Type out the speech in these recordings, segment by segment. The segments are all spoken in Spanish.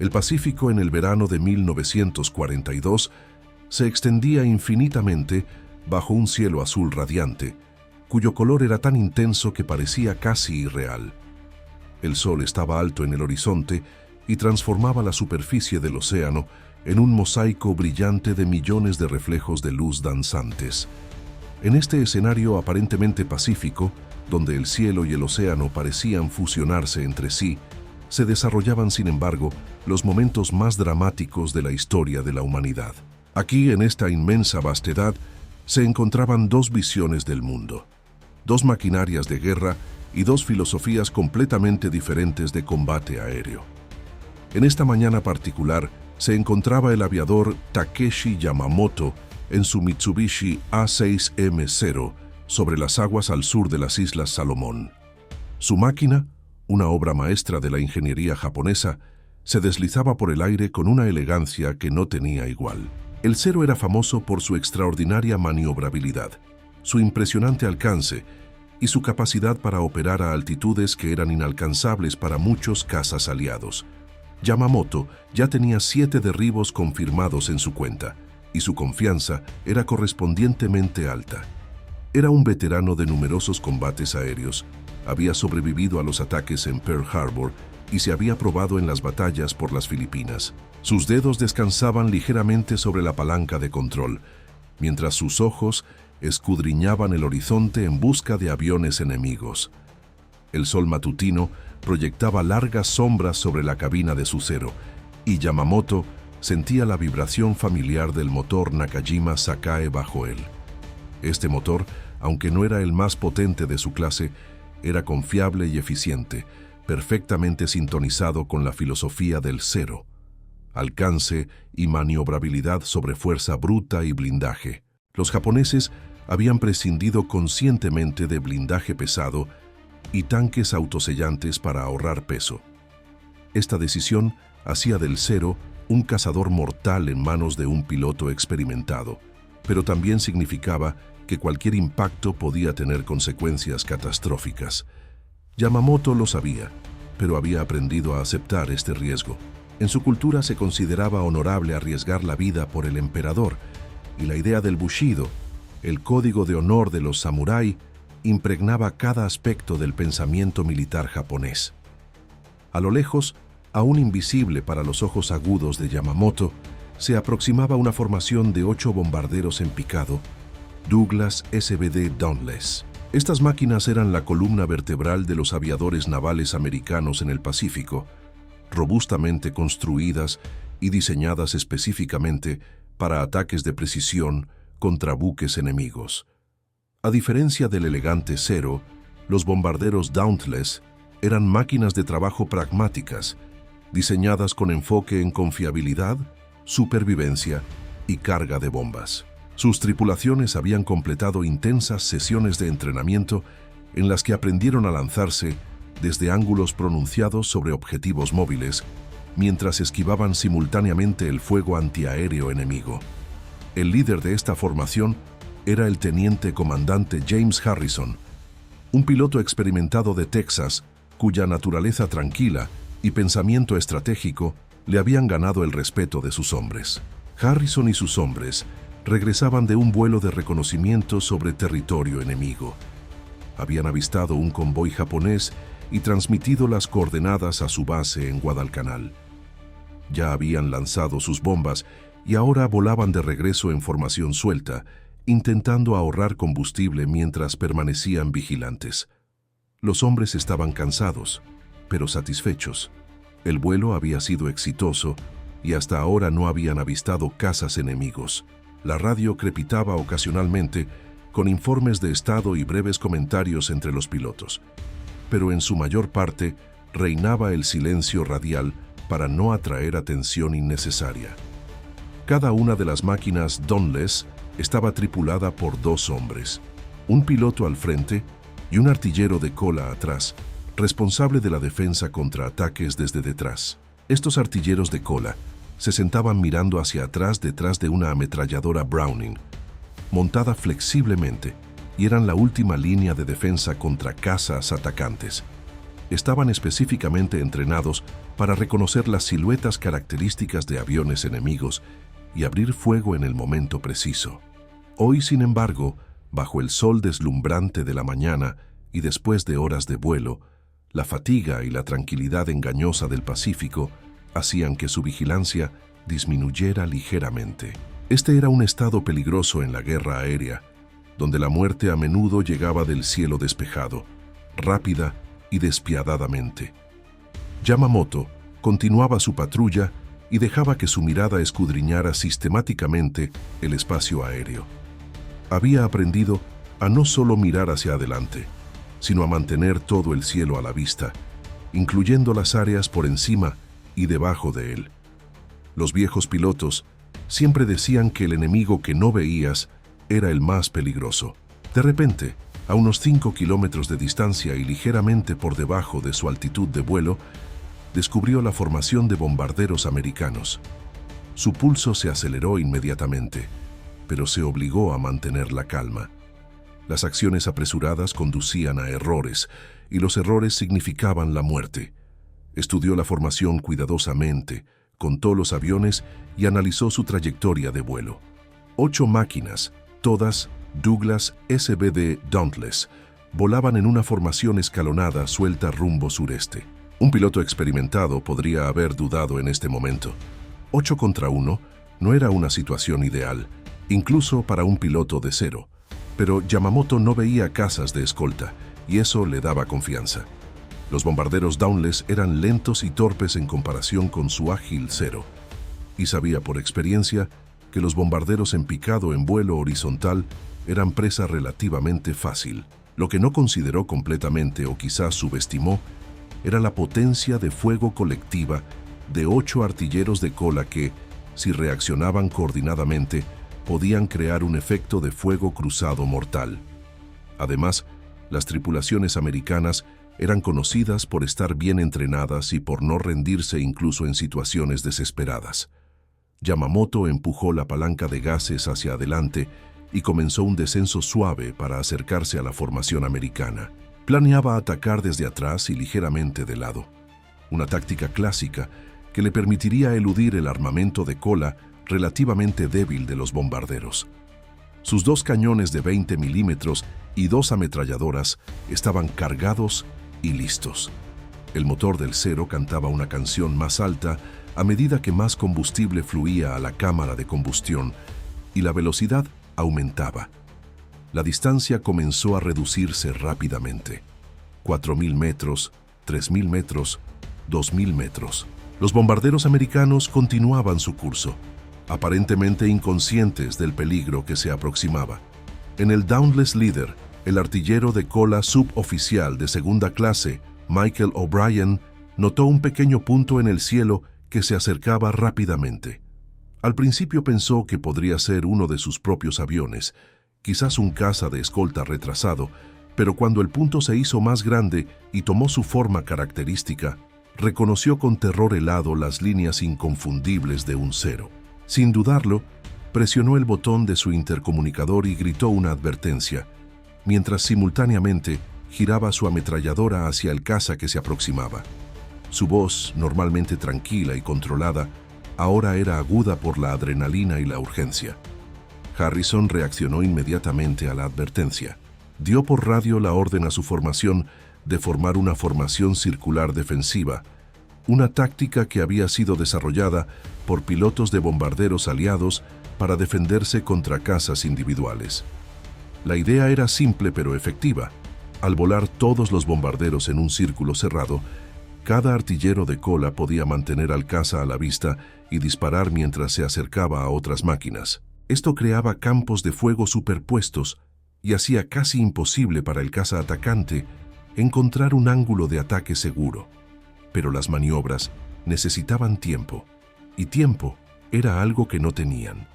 El Pacífico en el verano de 1942 se extendía infinitamente bajo un cielo azul radiante, cuyo color era tan intenso que parecía casi irreal. El sol estaba alto en el horizonte y transformaba la superficie del océano en un mosaico brillante de millones de reflejos de luz danzantes. En este escenario aparentemente pacífico, donde el cielo y el océano parecían fusionarse entre sí, se desarrollaban, sin embargo, los momentos más dramáticos de la historia de la humanidad. Aquí, en esta inmensa vastedad, se encontraban dos visiones del mundo, dos maquinarias de guerra y dos filosofías completamente diferentes de combate aéreo. En esta mañana particular, se encontraba el aviador Takeshi Yamamoto en su Mitsubishi A6M0 sobre las aguas al sur de las Islas Salomón. Su máquina, una obra maestra de la ingeniería japonesa, se deslizaba por el aire con una elegancia que no tenía igual. El Cero era famoso por su extraordinaria maniobrabilidad, su impresionante alcance y su capacidad para operar a altitudes que eran inalcanzables para muchos cazas aliados. Yamamoto ya tenía 7 derribos confirmados en su cuenta, y su confianza era correspondientemente alta. Era un veterano de numerosos combates aéreos, había sobrevivido a los ataques en Pearl Harbor y se había probado en las batallas por las Filipinas. Sus dedos descansaban ligeramente sobre la palanca de control, mientras sus ojos escudriñaban el horizonte en busca de aviones enemigos. El sol matutino proyectaba largas sombras sobre la cabina de su Cero, y Yamamoto sentía la vibración familiar del motor Nakajima Sakae bajo él. Este motor, aunque no era el más potente de su clase, era confiable y eficiente, perfectamente sintonizado con la filosofía del Cero: alcance y maniobrabilidad sobre fuerza bruta y blindaje. Los japoneses habían prescindido conscientemente de blindaje pesado y tanques autosellantes para ahorrar peso. Esta decisión hacía del Cero un cazador mortal en manos de un piloto experimentado, pero también significaba que cualquier impacto podía tener consecuencias catastróficas. Yamamoto lo sabía, pero había aprendido a aceptar este riesgo. En su cultura se consideraba honorable arriesgar la vida por el emperador, y la idea del Bushido, el código de honor de los samurái, impregnaba cada aspecto del pensamiento militar japonés. A lo lejos, aún invisible para los ojos agudos de Yamamoto, se aproximaba una formación de 8 bombarderos en picado, Douglas SBD Dauntless. Estas máquinas eran la columna vertebral de los aviadores navales americanos en el Pacífico, robustamente construidas y diseñadas específicamente para ataques de precisión contra buques enemigos. A diferencia del elegante Cero, los bombarderos Dauntless eran máquinas de trabajo pragmáticas, diseñadas con enfoque en confiabilidad, supervivencia y carga de bombas. Sus tripulaciones habían completado intensas sesiones de entrenamiento en las que aprendieron a lanzarse desde ángulos pronunciados sobre objetivos móviles, mientras esquivaban simultáneamente el fuego antiaéreo enemigo. El líder de esta formación era el teniente comandante James Harrison, un piloto experimentado de Texas, cuya naturaleza tranquila y pensamiento estratégico le habían ganado el respeto de sus hombres. Harrison y sus hombres regresaban de un vuelo de reconocimiento sobre territorio enemigo. Habían avistado un convoy japonés y transmitido las coordenadas a su base en Guadalcanal. Ya habían lanzado sus bombas y ahora volaban de regreso en formación suelta, intentando ahorrar combustible mientras permanecían vigilantes. Los hombres estaban cansados, pero satisfechos. El vuelo había sido exitoso y hasta ahora no habían avistado cazas enemigos. La radio crepitaba ocasionalmente con informes de estado y breves comentarios entre los pilotos, pero en su mayor parte reinaba el silencio radial para no atraer atención innecesaria. Cada una de las máquinas Dauntless estaba tripulada por 2 hombres, un piloto al frente y un artillero de cola atrás, responsable de la defensa contra ataques desde detrás. Estos artilleros de cola se sentaban mirando hacia atrás detrás de una ametralladora Browning, montada flexiblemente, y eran la última línea de defensa contra cazas atacantes. estaban específicamente entrenados para reconocer las siluetas características de aviones enemigos y abrir fuego en el momento preciso. Hoy, sin embargo, bajo el sol deslumbrante de la mañana y después de horas de vuelo, la fatiga y la tranquilidad engañosa del Pacífico hacían que su vigilancia disminuyera ligeramente. Este era un estado peligroso en la guerra aérea, donde la muerte a menudo llegaba del cielo despejado, rápida y despiadadamente. Yamamoto continuaba su patrulla y dejaba que su mirada escudriñara sistemáticamente el espacio aéreo. Había aprendido a no solo mirar hacia adelante, sino a mantener todo el cielo a la vista, incluyendo las áreas por encima y debajo de él. Los viejos pilotos siempre decían que el enemigo que no veías era el más peligroso. De repente, a unos 5 kilómetros de distancia y ligeramente por debajo de su altitud de vuelo, descubrió la formación de bombarderos americanos. Su pulso se aceleró inmediatamente, pero se obligó a mantener la calma. Las acciones apresuradas conducían a errores, y los errores significaban la muerte. Estudió la formación cuidadosamente, contó los aviones y analizó su trayectoria de vuelo. 8 máquinas, todas Douglas SBD Dauntless, volaban en una formación escalonada suelta rumbo sureste. Un piloto experimentado podría haber dudado en este momento. 8 contra 1 no era una situación ideal, incluso para un piloto de cero. Pero Yamamoto no veía cazas de escolta, y eso le daba confianza. Los bombarderos Dauntless eran lentos y torpes en comparación con su ágil cero, y sabía por experiencia que los bombarderos en picado en vuelo horizontal eran presa relativamente fácil. Lo que no consideró completamente o quizás subestimó era la potencia de fuego colectiva de 8 artilleros de cola que, si reaccionaban coordinadamente, podían crear un efecto de fuego cruzado mortal. Además, las tripulaciones americanas eran conocidas por estar bien entrenadas y por no rendirse incluso en situaciones desesperadas. Yamamoto empujó la palanca de gases hacia adelante y comenzó un descenso suave para acercarse a la formación americana. Planeaba atacar desde atrás y ligeramente de lado, una táctica clásica que le permitiría eludir el armamento de cola relativamente débil de los bombarderos. Sus 2 cañones de 20 milímetros y 2 ametralladoras estaban cargados y listos. El motor del cero cantaba una canción más alta a medida que más combustible fluía a la cámara de combustión y la velocidad aumentaba. La distancia comenzó a reducirse rápidamente. 4.000 metros, 3.000 metros, 2.000 metros. Los bombarderos americanos continuaban su curso, aparentemente inconscientes del peligro que se aproximaba. En el Dauntless Leader, el artillero de cola suboficial de segunda clase, Michael O'Brien, notó un pequeño punto en el cielo que se acercaba rápidamente. Al principio pensó que podría ser uno de sus propios aviones, quizás un caza de escolta retrasado, pero cuando el punto se hizo más grande y tomó su forma característica, reconoció con terror helado las líneas inconfundibles de un cero. Sin dudarlo, presionó el botón de su intercomunicador y gritó una advertencia, mientras simultáneamente giraba su ametralladora hacia el caza que se aproximaba. Su voz, normalmente tranquila y controlada, ahora era aguda por la adrenalina y la urgencia. Harrison reaccionó inmediatamente a la advertencia. Dio por radio la orden a su formación de formar una formación circular defensiva, una táctica que había sido desarrollada por pilotos de bombarderos aliados para defenderse contra cazas individuales. La idea era simple pero efectiva. Al volar todos los bombarderos en un círculo cerrado, cada artillero de cola podía mantener al caza a la vista y disparar mientras se acercaba a otras máquinas. Esto creaba campos de fuego superpuestos y hacía casi imposible para el caza atacante encontrar un ángulo de ataque seguro. Pero las maniobras necesitaban tiempo, y tiempo era algo que no tenían.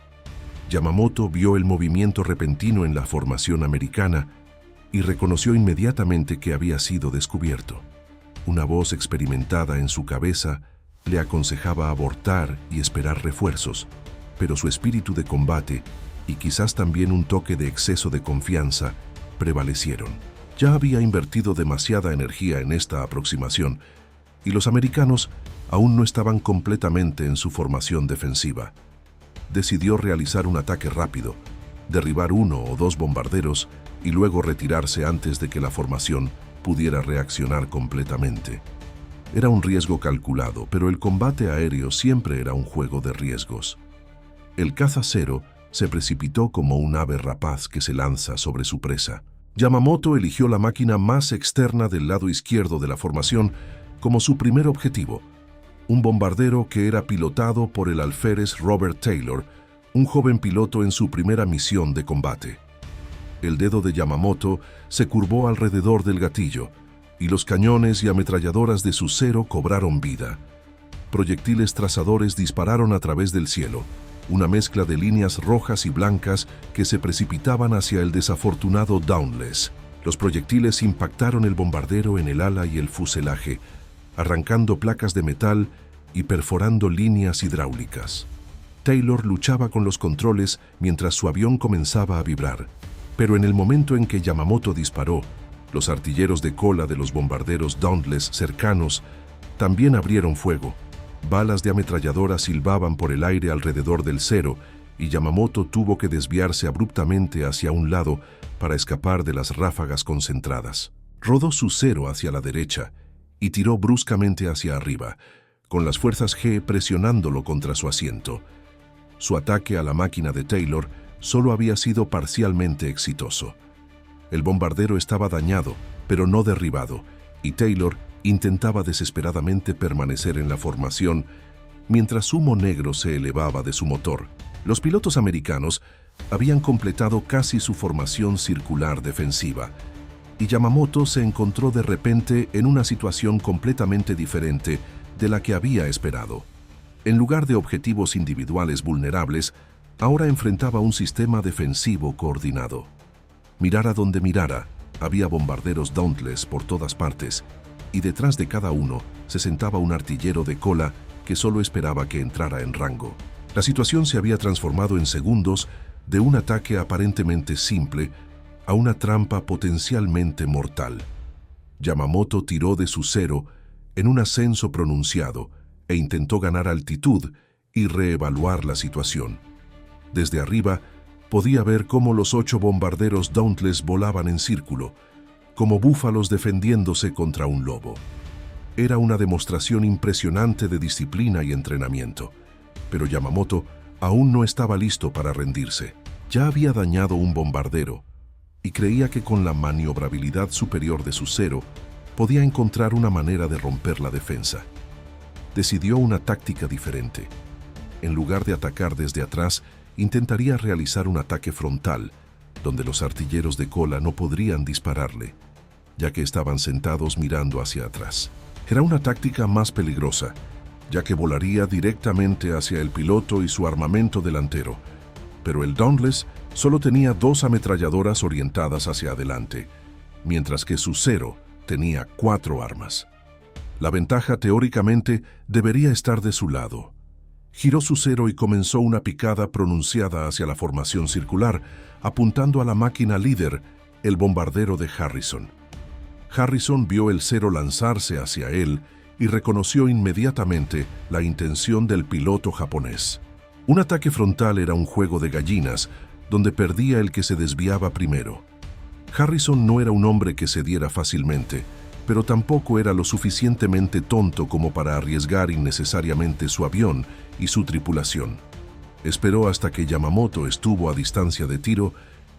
Yamamoto vio el movimiento repentino en la formación americana y reconoció inmediatamente que había sido descubierto. Una voz experimentada en su cabeza le aconsejaba abortar y esperar refuerzos, pero su espíritu de combate y quizás también un toque de exceso de confianza prevalecieron. ya había invertido demasiada energía en esta aproximación, y los americanos aún no estaban completamente en su formación defensiva. Decidió realizar un ataque rápido, derribar 1 o 2 bombarderos y luego retirarse antes de que la formación pudiera reaccionar completamente. Era un riesgo calculado, pero el combate aéreo siempre era un juego de riesgos. El caza cero se precipitó como un ave rapaz que se lanza sobre su presa. Yamamoto eligió la máquina más externa del lado izquierdo de la formación como su primer objetivo, un bombardero que era pilotado por el alférez Robert Taylor, un joven piloto en su primera misión de combate. El dedo de Yamamoto se curvó alrededor del gatillo, y los cañones y ametralladoras de su cero cobraron vida. Proyectiles trazadores dispararon a través del cielo, una mezcla de líneas rojas y blancas que se precipitaban hacia el desafortunado Dauntless. Los proyectiles impactaron el bombardero en el ala y el fuselaje, arrancando placas de metal y perforando líneas hidráulicas. Taylor luchaba con los controles mientras su avión comenzaba a vibrar, pero en el momento en que Yamamoto disparó, los artilleros de cola de los bombarderos Dauntless cercanos también abrieron fuego. Balas de ametralladora silbaban por el aire alrededor del cero y Yamamoto tuvo que desviarse abruptamente hacia un lado para escapar de las ráfagas concentradas. Rodó su cero hacia la derecha y tiró bruscamente hacia arriba, con las fuerzas G presionándolo contra su asiento. Su ataque a la máquina de Taylor solo había sido parcialmente exitoso. El bombardero estaba dañado, pero no derribado, y Taylor intentaba desesperadamente permanecer en la formación mientras humo negro se elevaba de su motor. Los pilotos americanos habían completado casi su formación circular defensiva, y Yamamoto se encontró de repente en una situación completamente diferente de la que había esperado. En lugar de objetivos individuales vulnerables, ahora enfrentaba un sistema defensivo coordinado. Mirara donde mirara, había bombarderos Dauntless por todas partes, y detrás de cada uno se sentaba un artillero de cola que solo esperaba que entrara en rango. La situación se había transformado en segundos de un ataque aparentemente simple a una trampa potencialmente mortal. Yamamoto tiró de su cero en un ascenso pronunciado e intentó ganar altitud y reevaluar la situación. Desde arriba, podía ver cómo los 8 bombarderos Dauntless volaban en círculo, como búfalos defendiéndose contra un lobo. Era una demostración impresionante de disciplina y entrenamiento, pero Yamamoto aún no estaba listo para rendirse. Ya había dañado un bombardero y creía que con la maniobrabilidad superior de su cero podía encontrar una manera de romper la defensa. Decidió una táctica diferente. En lugar de atacar desde atrás, intentaría realizar un ataque frontal, donde los artilleros de cola no podrían dispararle, ya que estaban sentados mirando hacia atrás. Era una táctica más peligrosa, ya que volaría directamente hacia el piloto y su armamento delantero, pero el Dauntless solo tenía 2 ametralladoras orientadas hacia adelante, mientras que su cero tenía 4 armas. La ventaja teóricamente debería estar de su lado. Giró su cero y comenzó una picada pronunciada hacia la formación circular, apuntando a la máquina líder, el bombardero de Harrison. Harrison vio el cero lanzarse hacia él y reconoció inmediatamente la intención del piloto japonés. Un ataque frontal era un juego de gallinas, donde perdía el que se desviaba primero. Harrison no era un hombre que cediera fácilmente, pero tampoco era lo suficientemente tonto como para arriesgar innecesariamente su avión y su tripulación. Esperó hasta que Yamamoto estuvo a distancia de tiro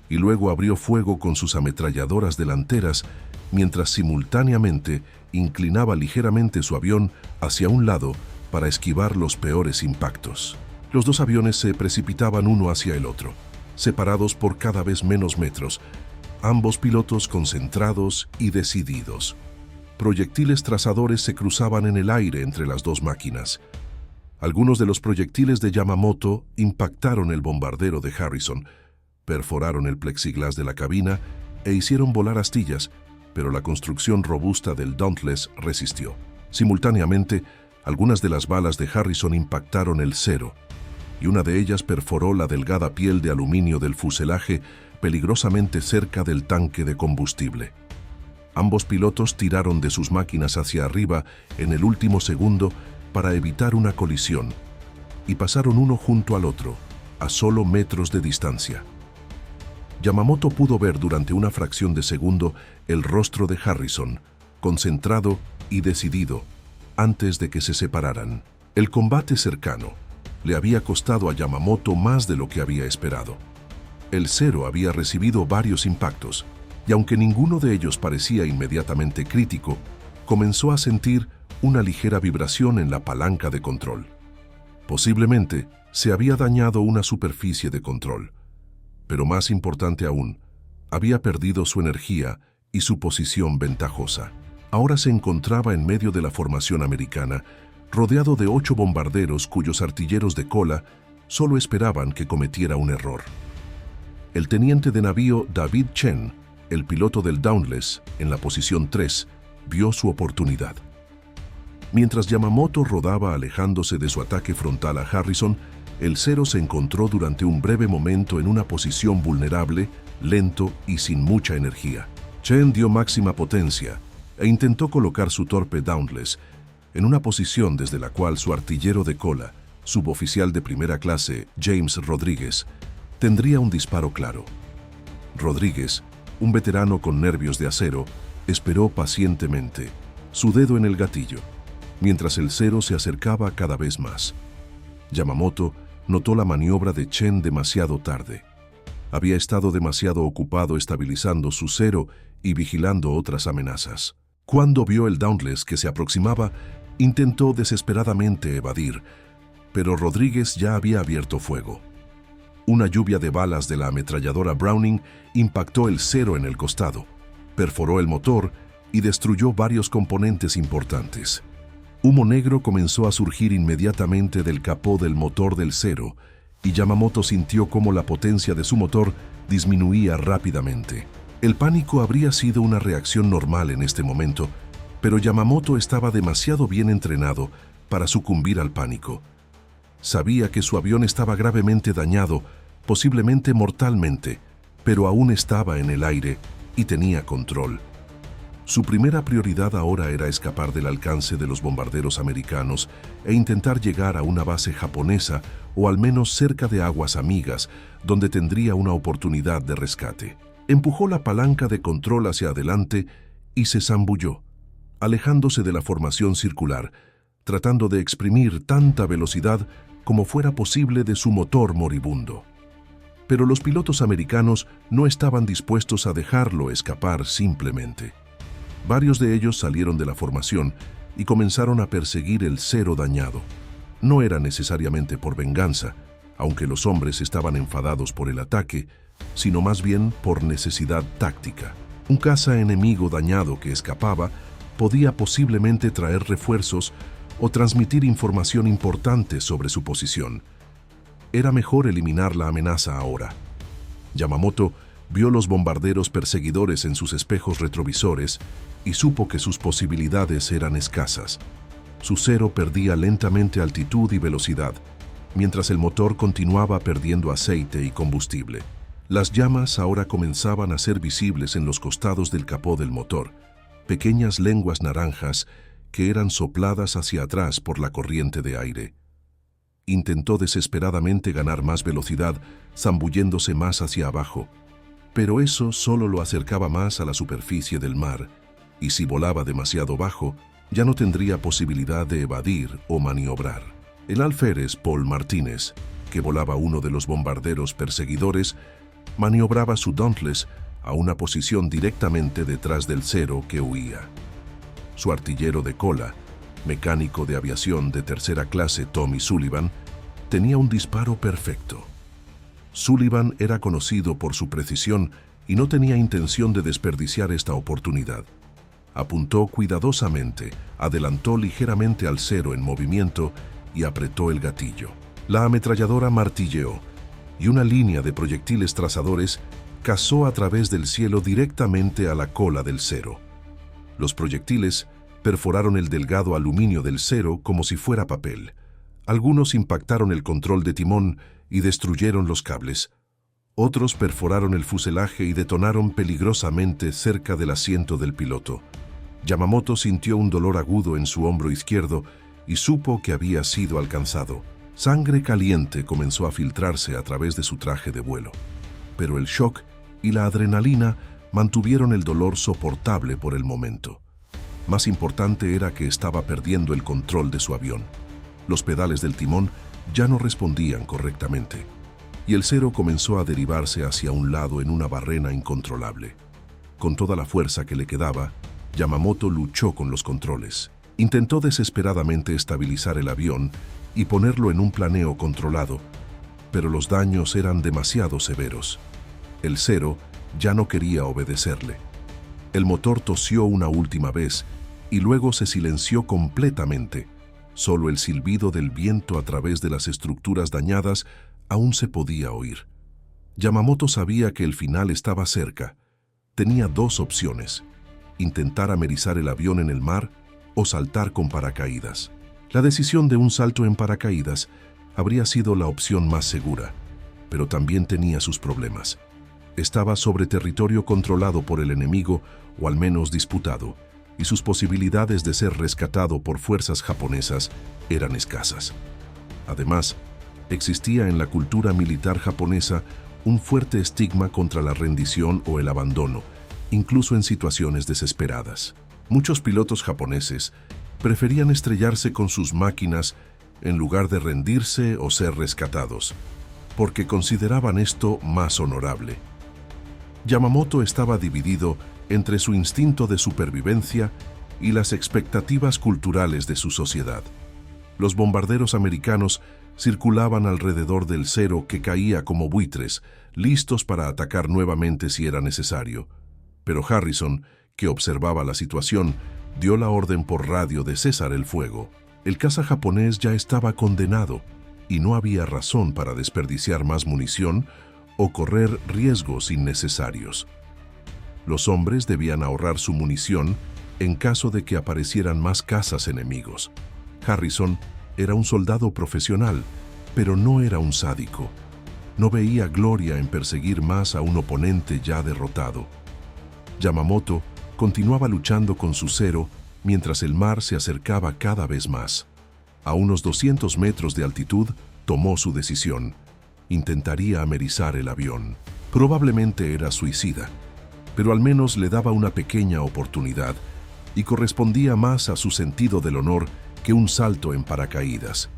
y luego abrió fuego con sus ametralladoras delanteras mientras simultáneamente inclinaba ligeramente su avión hacia un lado para esquivar los peores impactos. Los 2 aviones se precipitaban uno hacia el otro, separados por cada vez menos metros, ambos pilotos concentrados y decididos. Proyectiles trazadores se cruzaban en el aire entre las 2 máquinas. Algunos de los proyectiles de Yamamoto impactaron el bombardero de Harrison, perforaron el plexiglas de la cabina e hicieron volar astillas, pero la construcción robusta del Dauntless resistió. Simultáneamente, algunas de las balas de Harrison impactaron el cero, y una de ellas perforó la delgada piel de aluminio del fuselaje peligrosamente cerca del tanque de combustible. Ambos pilotos tiraron de sus máquinas hacia arriba en el último segundo para evitar una colisión y pasaron uno junto al otro, a solo metros de distancia. Yamamoto pudo ver durante una fracción de segundo el rostro de Harrison, concentrado y decidido, antes de que se separaran. El combate cercano le había costado a Yamamoto más de lo que había esperado. El Zero había recibido varios impactos, y aunque ninguno de ellos parecía inmediatamente crítico, comenzó a sentir una ligera vibración en la palanca de control. Posiblemente se había dañado una superficie de control, pero más importante aún, había perdido su energía y su posición ventajosa. Ahora se encontraba en medio de la formación americana, rodeado de 8 bombarderos cuyos artilleros de cola solo esperaban que cometiera un error. El teniente de navío David Chen, el piloto del Dauntless, en la posición 3, vio su oportunidad. Mientras Yamamoto rodaba alejándose de su ataque frontal a Harrison, el Zero se encontró durante un breve momento en una posición vulnerable, lento y sin mucha energía. Chen dio máxima potencia e intentó colocar su torpe Dauntless en una posición desde la cual su artillero de cola, suboficial de primera clase James Rodríguez, tendría un disparo claro. Rodríguez, un veterano con nervios de acero, esperó pacientemente, su dedo en el gatillo, mientras el Zero se acercaba cada vez más. Yamamoto notó la maniobra de Chen demasiado tarde. Había estado demasiado ocupado estabilizando su Zero y vigilando otras amenazas. Cuando vio el Dauntless que se aproximaba, intentó desesperadamente evadir, pero Rodríguez ya había abierto fuego. Una lluvia de balas de la ametralladora Browning impactó el Zero en el costado, perforó el motor y destruyó varios componentes importantes. Humo negro comenzó a surgir inmediatamente del capó del motor del Zero, y Yamamoto sintió cómo la potencia de su motor disminuía rápidamente. El pánico habría sido una reacción normal en este momento, pero Yamamoto estaba demasiado bien entrenado para sucumbir al pánico. Sabía que su avión estaba gravemente dañado, posiblemente mortalmente, pero aún estaba en el aire y tenía control. Su primera prioridad ahora era escapar del alcance de los bombarderos americanos e intentar llegar a una base japonesa o al menos cerca de aguas amigas, donde tendría una oportunidad de rescate. Empujó la palanca de control hacia adelante y se zambulló, alejándose de la formación circular, tratando de exprimir tanta velocidad como fuera posible de su motor moribundo. Pero los pilotos americanos no estaban dispuestos a dejarlo escapar simplemente. Varios de ellos salieron de la formación y comenzaron a perseguir el Zero dañado. No era necesariamente por venganza, aunque los hombres estaban enfadados por el ataque, sino más bien por necesidad táctica. Un caza enemigo dañado que escapaba podía posiblemente traer refuerzos o transmitir información importante sobre su posición. Era mejor eliminar la amenaza ahora. Yamamoto vio los bombarderos perseguidores en sus espejos retrovisores y supo que sus posibilidades eran escasas. Su Zero perdía lentamente altitud y velocidad, mientras el motor continuaba perdiendo aceite y combustible. Las llamas ahora comenzaban a ser visibles en los costados del capó del motor, pequeñas lenguas naranjas que eran sopladas hacia atrás por la corriente de aire. Intentó desesperadamente ganar más velocidad, zambulléndose más hacia abajo, pero eso solo lo acercaba más a la superficie del mar, y si volaba demasiado bajo, ya no tendría posibilidad de evadir o maniobrar. El alférez Paul Martínez, que volaba uno de los bombarderos perseguidores, maniobraba su Dauntless a una posición directamente detrás del Zero que huía. Su artillero de cola, mecánico de aviación de tercera clase Tommy Sullivan, tenía un disparo perfecto. Sullivan era conocido por su precisión y no tenía intención de desperdiciar esta oportunidad. Apuntó cuidadosamente, adelantó ligeramente al Zero en movimiento y apretó el gatillo. La ametralladora martilleó y una línea de proyectiles trazadores cazó a través del cielo directamente a la cola del Zero. Los proyectiles perforaron el delgado aluminio del Zero como si fuera papel. Algunos impactaron el control de timón y destruyeron los cables. Otros perforaron el fuselaje y detonaron peligrosamente cerca del asiento del piloto. Yamamoto sintió un dolor agudo en su hombro izquierdo y supo que había sido alcanzado. Sangre caliente comenzó a filtrarse a través de su traje de vuelo, pero el shock y la adrenalina mantuvieron el dolor soportable por el momento. Más importante era que estaba perdiendo el control de su avión. Los pedales del timón ya no respondían correctamente, y el Zero comenzó a derivarse hacia un lado en una barrena incontrolable. Con toda la fuerza que le quedaba, Yamamoto luchó con los controles. Intentó desesperadamente estabilizar el avión y ponerlo en un planeo controlado, pero los daños eran demasiado severos. El Zero ya no quería obedecerle. El motor tosió una última vez y luego se silenció completamente. Solo el silbido del viento a través de las estructuras dañadas aún se podía oír. Yamamoto sabía que el final estaba cerca. Tenía dos opciones: intentar amerizar el avión en el mar o saltar con paracaídas. La decisión de un salto en paracaídas habría sido la opción más segura, pero también tenía sus problemas. Estaba sobre territorio controlado por el enemigo, o al menos disputado, y sus posibilidades de ser rescatado por fuerzas japonesas eran escasas. Además, existía en la cultura militar japonesa un fuerte estigma contra la rendición o el abandono, incluso en situaciones desesperadas. Muchos pilotos japoneses preferían estrellarse con sus máquinas en lugar de rendirse o ser rescatados, porque consideraban esto más honorable. Yamamoto estaba dividido entre su instinto de supervivencia y las expectativas culturales de su sociedad. Los bombarderos americanos circulaban alrededor del Zero, que caía como buitres, listos para atacar nuevamente si era necesario. Pero Harrison, que observaba la situación, dio la orden por radio de cesar el fuego. El caza japonés ya estaba condenado y no había razón para desperdiciar más munición o correr riesgos innecesarios. Los hombres debían ahorrar su munición en caso de que aparecieran más cazas enemigos. Harrison era un soldado profesional, pero no era un sádico. No veía gloria en perseguir más a un oponente ya derrotado. Yamamoto continuaba luchando con su Zero mientras el mar se acercaba cada vez más. A unos 200 metros de altitud, tomó su decisión. Intentaría amerizar el avión. Probablemente era suicida, pero al menos le daba una pequeña oportunidad y correspondía más a su sentido del honor que un salto en paracaídas.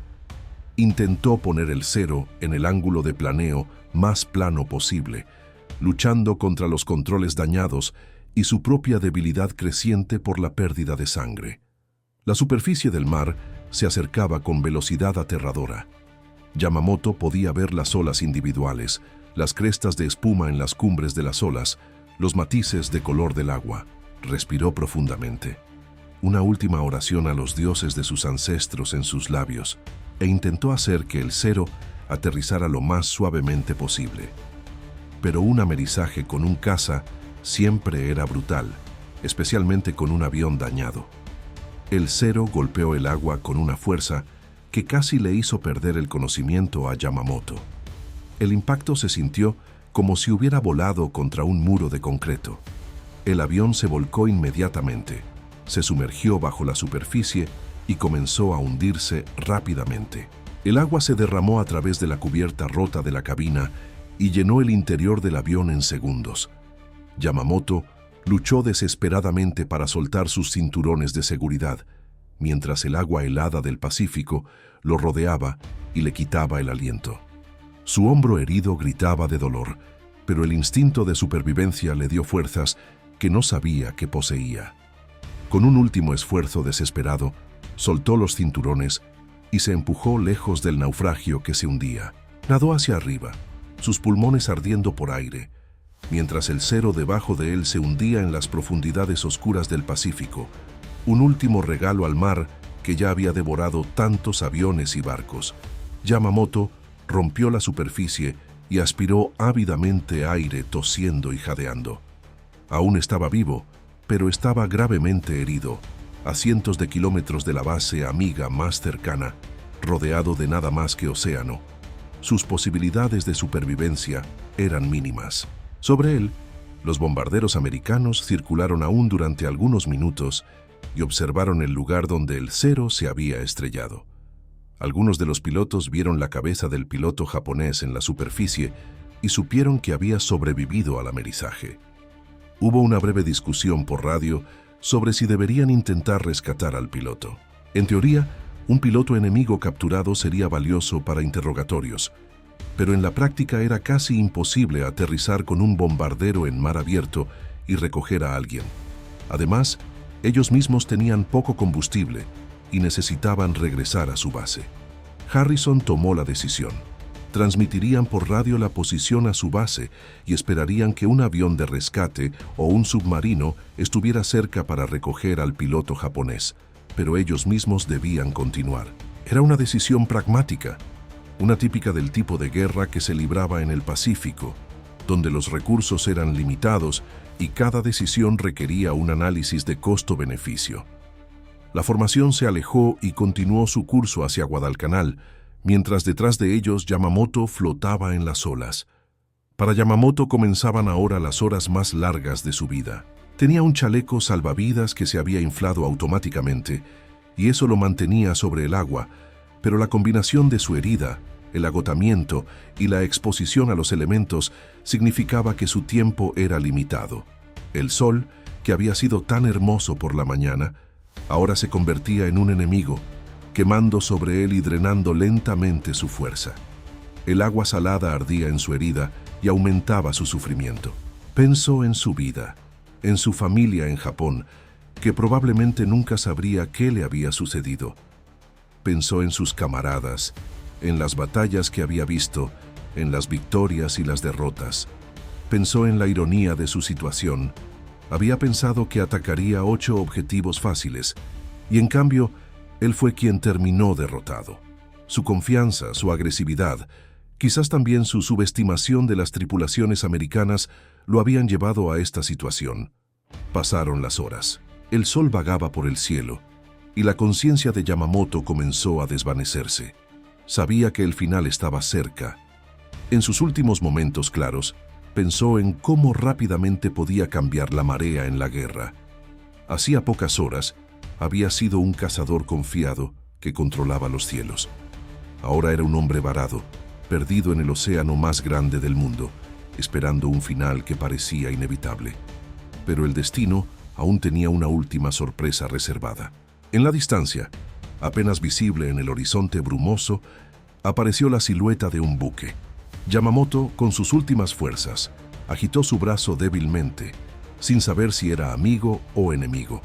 Intentó poner el Zero en el ángulo de planeo más plano posible, luchando contra los controles dañados y su propia debilidad creciente por la pérdida de sangre. La superficie del mar se acercaba con velocidad aterradora. Yamamoto podía ver las olas individuales, las crestas de espuma en las cumbres de las olas, los matices de color del agua. Respiró profundamente. Una última oración a los dioses de sus ancestros en sus labios, e intentó hacer que el Zero aterrizara lo más suavemente posible. Pero un amerizaje con un caza siempre era brutal, especialmente con un avión dañado. El Zero golpeó el agua con una fuerza que casi le hizo perder el conocimiento a Yamamoto. El impacto se sintió como si hubiera volado contra un muro de concreto. El avión se volcó inmediatamente, se sumergió bajo la superficie y comenzó a hundirse rápidamente. El agua se derramó a través de la cubierta rota de la cabina y llenó el interior del avión en segundos. Yamamoto luchó desesperadamente para soltar sus cinturones de seguridad, mientras el agua helada del Pacífico lo rodeaba y le quitaba el aliento. Su hombro herido gritaba de dolor, pero el instinto de supervivencia le dio fuerzas que no sabía que poseía. Con un último esfuerzo desesperado, soltó los cinturones y se empujó lejos del naufragio que se hundía. Nadó hacia arriba, sus pulmones ardiendo por aire, mientras el Zero debajo de él se hundía en las profundidades oscuras del Pacífico, un último regalo al mar que ya había devorado tantos aviones y barcos. Yamamoto rompió la superficie y aspiró ávidamente aire, tosiendo y jadeando. Aún estaba vivo, pero estaba gravemente herido, a cientos de kilómetros de la base amiga más cercana, rodeado de nada más que océano. Sus posibilidades de supervivencia eran mínimas. Sobre él, los bombarderos americanos circularon aún durante algunos minutos y observaron el lugar donde el Zero se había estrellado. Algunos de los pilotos vieron la cabeza del piloto japonés en la superficie y supieron que había sobrevivido al amerizaje. Hubo una breve discusión por radio sobre si deberían intentar rescatar al piloto. En teoría, un piloto enemigo capturado sería valioso para interrogatorios, pero en la práctica era casi imposible aterrizar con un bombardero en mar abierto y recoger a alguien. Además, ellos mismos tenían poco combustible y necesitaban regresar a su base. Harrison tomó la decisión. Transmitirían por radio la posición a su base y esperarían que un avión de rescate o un submarino estuviera cerca para recoger al piloto japonés, pero ellos mismos debían continuar. Era una decisión pragmática, una típica del tipo de guerra que se libraba en el Pacífico, donde los recursos eran limitados y cada decisión requería un análisis de costo-beneficio. La formación se alejó y continuó su curso hacia Guadalcanal, mientras detrás de ellos Yamamoto flotaba en las olas. Para Yamamoto comenzaban ahora las horas más largas de su vida. Tenía un chaleco salvavidas que se había inflado automáticamente, y eso lo mantenía sobre el agua, pero la combinación de su herida, el agotamiento y la exposición a los elementos significaba que su tiempo era limitado. El sol, que había sido tan hermoso por la mañana, ahora se convertía en un enemigo, quemando sobre él y drenando lentamente su fuerza. El agua salada ardía en su herida y aumentaba su sufrimiento. Pensó en su vida, en su familia en Japón, que probablemente nunca sabría qué le había sucedido. Pensó en sus camaradas, en las batallas que había visto, en las victorias y las derrotas. Pensó en la ironía de su situación. Había pensado que atacaría 8 objetivos fáciles, y en cambio, él fue quien terminó derrotado. Su confianza, su agresividad, quizás también su subestimación de las tripulaciones americanas lo habían llevado a esta situación. Pasaron las horas. El sol vagaba por el cielo, y la conciencia de Yamamoto comenzó a desvanecerse. Sabía que el final estaba cerca. En sus últimos momentos claros, pensó en cómo rápidamente podía cambiar la marea en la guerra. Hacía pocas horas, había sido un cazador confiado que controlaba los cielos. Ahora era un hombre varado, perdido en el océano más grande del mundo, esperando un final que parecía inevitable. Pero el destino aún tenía una última sorpresa reservada. En la distancia, apenas visible en el horizonte brumoso, apareció la silueta de un buque. Yamamoto, con sus últimas fuerzas, agitó su brazo débilmente, sin saber si era amigo o enemigo.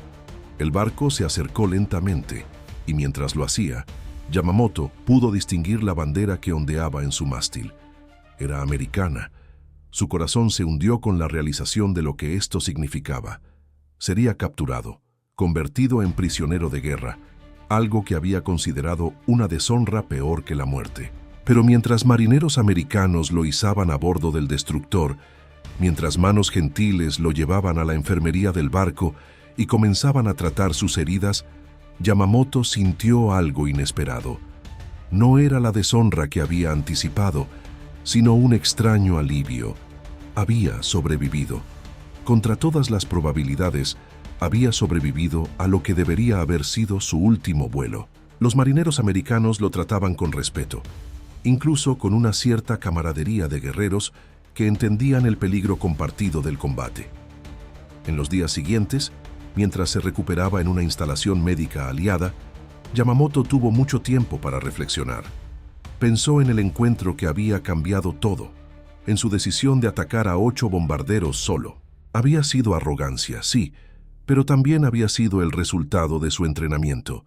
El barco se acercó lentamente, y mientras lo hacía, Yamamoto pudo distinguir la bandera que ondeaba en su mástil. Era americana. Su corazón se hundió con la realización de lo que esto significaba. Sería capturado, convertido en prisionero de guerra, algo que había considerado una deshonra peor que la muerte. Pero mientras marineros americanos lo izaban a bordo del destructor, mientras manos gentiles lo llevaban a la enfermería del barco y comenzaban a tratar sus heridas, Yamamoto sintió algo inesperado. No era la deshonra que había anticipado, sino un extraño alivio. Había sobrevivido. Contra todas las probabilidades, había sobrevivido a lo que debería haber sido su último vuelo. Los marineros americanos lo trataban con respeto, incluso con una cierta camaradería de guerreros que entendían el peligro compartido del combate. En los días siguientes, mientras se recuperaba en una instalación médica aliada, Yamamoto tuvo mucho tiempo para reflexionar. Pensó en el encuentro que había cambiado todo, en su decisión de atacar a 8 bombarderos solo. Había sido arrogancia, sí, pero también había sido el resultado de su entrenamiento,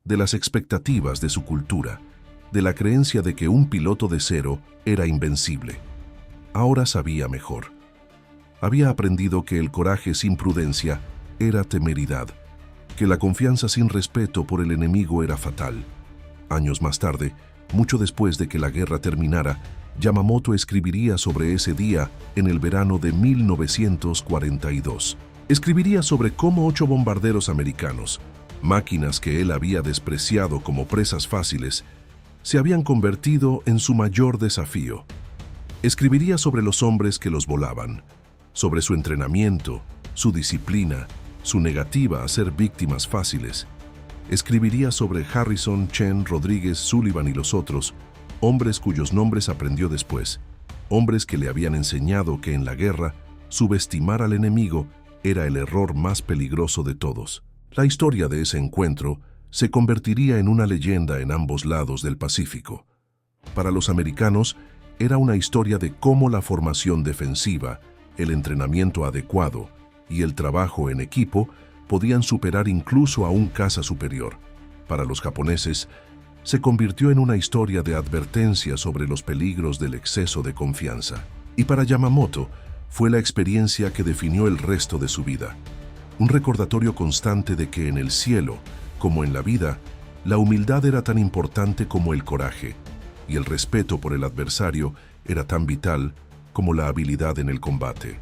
de las expectativas de su cultura, de la creencia de que un piloto de Zero era invencible. Ahora sabía mejor. Había aprendido que el coraje sin prudencia era temeridad, que la confianza sin respeto por el enemigo era fatal. Años más tarde, mucho después de que la guerra terminara, Yamamoto escribiría sobre ese día en el verano de 1942. Escribiría sobre cómo 8 bombarderos americanos, máquinas que él había despreciado como presas fáciles, se habían convertido en su mayor desafío. Escribiría sobre los hombres que los volaban, sobre su entrenamiento, su disciplina, su negativa a ser víctimas fáciles. Escribiría sobre Harrison, Chen, Rodríguez, Sullivan y los otros, hombres cuyos nombres aprendió después, hombres que le habían enseñado que en la guerra, subestimar al enemigo era el error más peligroso de todos. La historia de ese encuentro se convertiría en una leyenda en ambos lados del Pacífico. Para los americanos, era una historia de cómo la formación defensiva, el entrenamiento adecuado y el trabajo en equipo podían superar incluso a un caza superior. Para los japoneses, se convirtió en una historia de advertencia sobre los peligros del exceso de confianza. Y para Yamamoto, fue la experiencia que definió el resto de su vida. Un recordatorio constante de que en el cielo, como en la vida, la humildad era tan importante como el coraje, y el respeto por el adversario era tan vital como la habilidad en el combate.